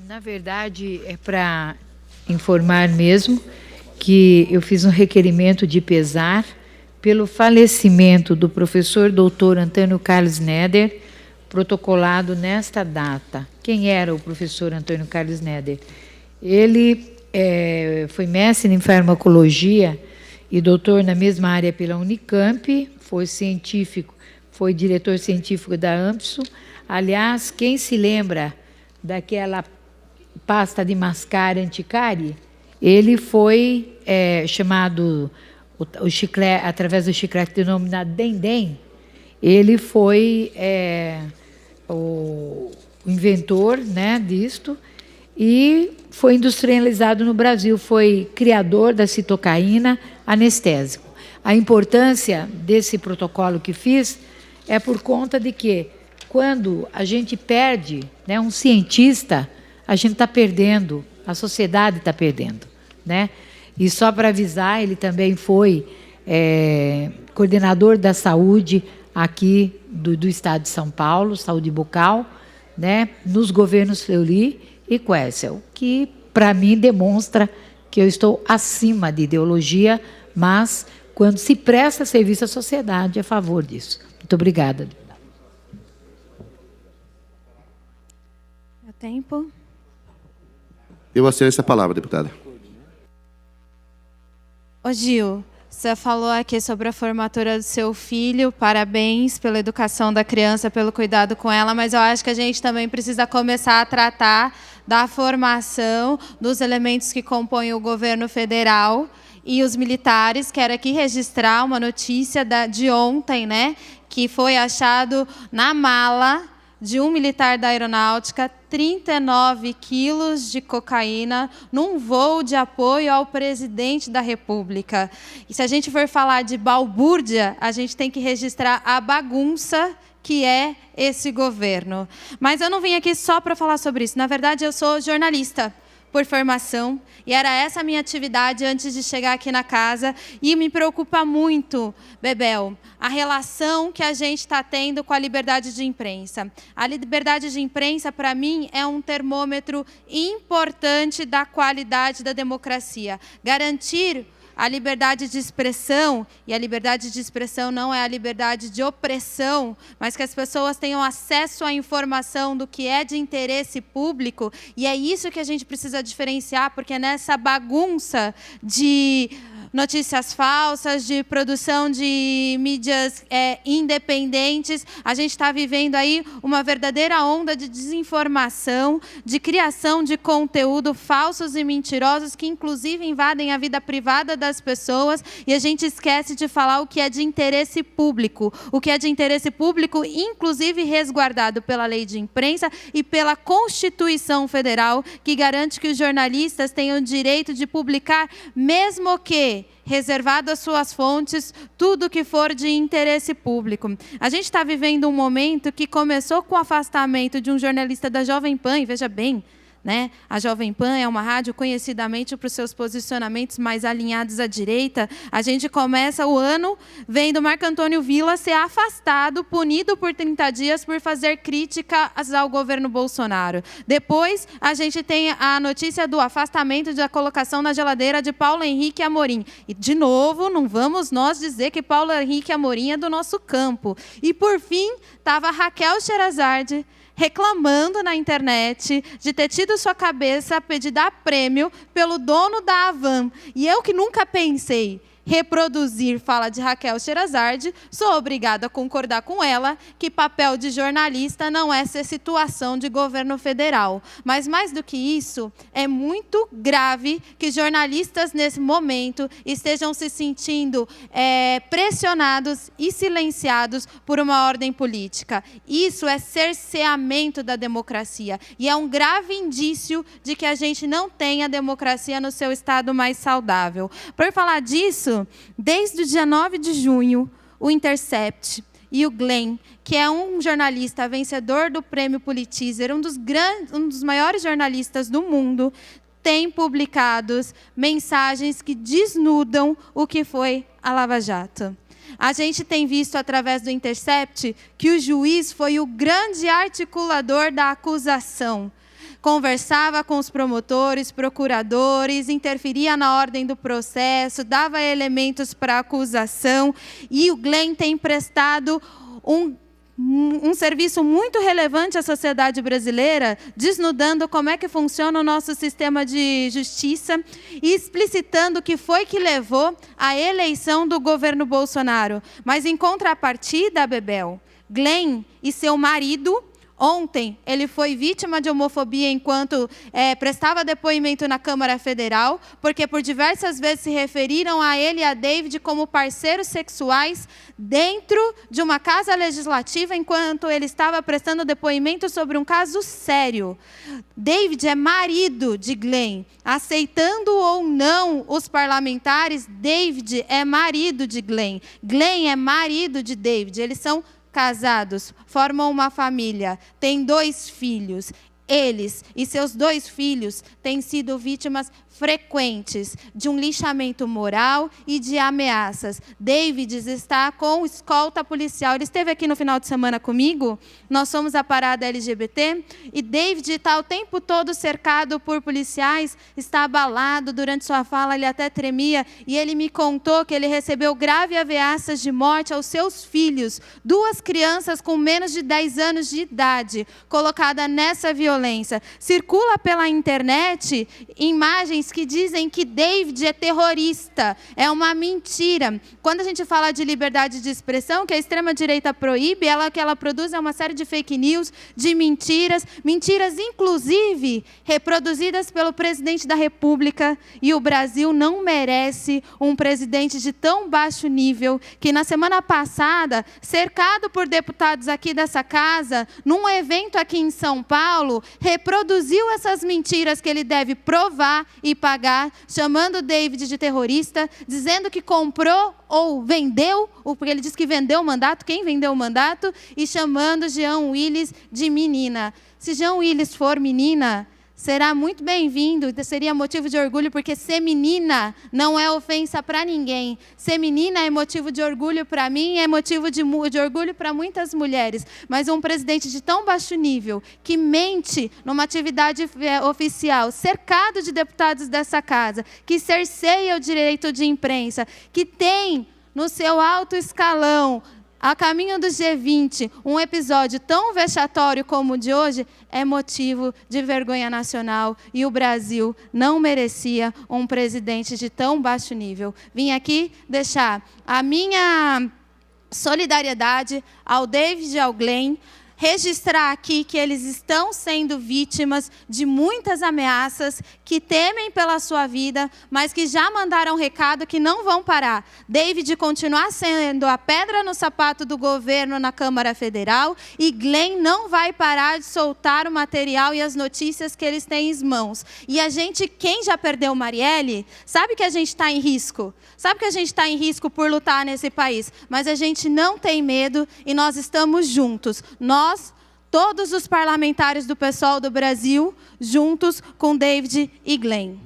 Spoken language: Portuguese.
Na verdade, é para informar mesmo que eu fiz um requerimento de pesar pelo falecimento do professor doutor Antônio Carlos Neder, protocolado nesta data. Quem era o professor Antônio Carlos Neder? Ele foi mestre em farmacologia e doutor na mesma área pela Unicamp, foi científico, foi diretor científico da AMPSO. Aliás, quem se lembra daquela pasta de mascar anticárie? Ele foi chamado, o chiclete, através do chiclete denominado Dendem, ele foi o inventor, né, disto, e foi industrializado no Brasil, foi criador da citocaína anestésico. A importância desse protocolo que fiz é por conta de que, quando a gente perde, né, um cientista, a gente está perdendo, a sociedade está perdendo, né? E só para avisar, ele também foi coordenador da saúde aqui do estado de São Paulo, saúde bucal, né, nos governos Fleury e Quercia, que para mim demonstra que eu estou acima de ideologia, mas quando se presta serviço à sociedade, é a favor disso. Muito obrigada. É tempo. Eu assino essa palavra, deputada. Ô Gil, você falou aqui sobre a formatura do seu filho, parabéns pela educação da criança, pelo cuidado com ela, mas eu acho que a gente também precisa começar a tratar da formação dos elementos que compõem o governo federal e os militares. Quero aqui registrar uma notícia de ontem, né, que foi achado na mala de um militar da aeronáutica 39 quilos de cocaína num voo de apoio ao presidente da República. E se a gente for falar de balbúrdia, a gente tem que registrar a bagunça que é esse governo. Mas eu não vim aqui só para falar sobre isso. Na verdade, eu sou jornalista por formação, e era essa a minha atividade antes de chegar aqui na casa, e me preocupa muito, Bebel, a relação que a gente está tendo com a liberdade de imprensa. A liberdade de imprensa, para mim, é um termômetro importante da qualidade da democracia. Garantir a liberdade de expressão, e a liberdade de expressão não é a liberdade de opressão, mas que as pessoas tenham acesso à informação do que é de interesse público, e é isso que a gente precisa diferenciar, porque nessa bagunça de notícias falsas, de produção de mídias independentes, a gente está vivendo aí uma verdadeira onda de desinformação, de criação de conteúdo falsos e mentirosos, que inclusive invadem a vida privada das pessoas, e a gente esquece de falar o que é de interesse público. O que é de interesse público, inclusive resguardado pela lei de imprensa e pela Constituição Federal, que garante que os jornalistas tenham o direito de publicar, mesmo que reservado às suas fontes, tudo que for de interesse público. A gente está vivendo um momento que começou com o afastamento de um jornalista da Jovem Pan, e veja bem, né? A Jovem Pan é uma rádio conhecidamente por seus posicionamentos mais alinhados à direita. A gente começa o ano vendo Marco Antônio Villa ser afastado, punido por 30 dias por fazer críticas ao governo Bolsonaro. Depois, a gente tem a notícia do afastamento da colocação na geladeira de Paulo Henrique Amorim. E, de novo, não vamos nós dizer que Paulo Henrique Amorim é do nosso campo. E, por fim, estava Raquel Sherazade reclamando na internet de ter tido sua cabeça pedida a prêmio pelo dono da Havan. E eu, que nunca pensei reproduzir fala de Raquel Sherazade, sou obrigada a concordar com ela que papel de jornalista não é ser situação de governo federal. Mas, mais do que isso, é muito grave que jornalistas, nesse momento, estejam se sentindo pressionados e silenciados por uma ordem política. Isso é cerceamento da democracia. E é um grave indício de que a gente não tem a democracia no seu estado mais saudável. Por falar disso, desde o dia 9 de junho, o Intercept e o Glenn, que é um jornalista vencedor do Prêmio Pulitzer, um dos maiores jornalistas do mundo, tem publicado mensagens que desnudam o que foi a Lava Jato. A gente tem visto, através do Intercept, que o juiz foi o grande articulador da acusação. conversava com os promotores, procuradores, interferia na ordem do processo, dava elementos para acusação, e o Glenn tem prestado um serviço muito relevante à sociedade brasileira, desnudando como é que funciona o nosso sistema de justiça e explicitando o que foi que levou à eleição do governo Bolsonaro. Mas, em contrapartida, Bebel, Glenn e seu marido, ontem, ele foi vítima de homofobia enquanto prestava depoimento na Câmara Federal, porque por diversas vezes se referiram a ele e a David como parceiros sexuais dentro de uma casa legislativa, enquanto ele estava prestando depoimento sobre um caso sério. David é marido de Glenn. Aceitando ou não os parlamentares, David é marido de Glenn. Glenn é marido de David. Eles são casados, formam uma família, têm 2 filhos. Eles e seus 2 filhos têm sido vítimas frequentes de um linchamento moral e de ameaças. David está com escolta policial. Ele esteve aqui no final de semana comigo, nós somos a parada LGBT, e David está o tempo todo cercado por policiais, está abalado. Durante sua fala ele até tremia, e ele me contou que ele recebeu grave ameaças de morte aos seus filhos, 2 crianças com menos de 10 anos de idade, colocada nessa violência. Circula pela internet imagens que dizem que David é terrorista. É uma mentira. Quando a gente fala de liberdade de expressão, que a extrema-direita proíbe, que ela produz uma série de fake news, de mentiras, inclusive reproduzidas pelo presidente da República, e o Brasil não merece um presidente de tão baixo nível, que na semana passada, cercado por deputados aqui dessa casa, num evento aqui em São Paulo, reproduziu essas mentiras que ele deve provar e pagar, chamando David de terrorista, dizendo que comprou ou vendeu, porque ele disse que vendeu o mandato, quem vendeu o mandato, e chamando Jean Willis de menina. Se Jean Willis for menina, será muito bem-vindo, seria motivo de orgulho, porque ser menina não é ofensa para ninguém. Ser menina é motivo de orgulho para mim, é motivo de orgulho para muitas mulheres. Mas um presidente de tão baixo nível, que mente numa atividade oficial, cercado de deputados dessa casa, que cerceia o direito de imprensa, que tem no seu alto escalão, a caminho do G20, um episódio tão vexatório como o de hoje, é motivo de vergonha nacional, e o Brasil não merecia um presidente de tão baixo nível. Vim aqui deixar a minha solidariedade ao David e ao Glenn, registrar aqui que eles estão sendo vítimas de muitas ameaças, que temem pela sua vida, mas que já mandaram recado que não vão parar. David continuar sendo a pedra no sapato do governo na Câmara Federal, e Glenn não vai parar de soltar o material e as notícias que eles têm em mãos. E a gente, quem já perdeu Marielle, sabe que a gente está em risco. Sabe que a gente está em risco por lutar nesse país, mas a gente não tem medo e nós estamos juntos. Nós, todos os parlamentares do PSOL do Brasil, juntos com David e Glenn.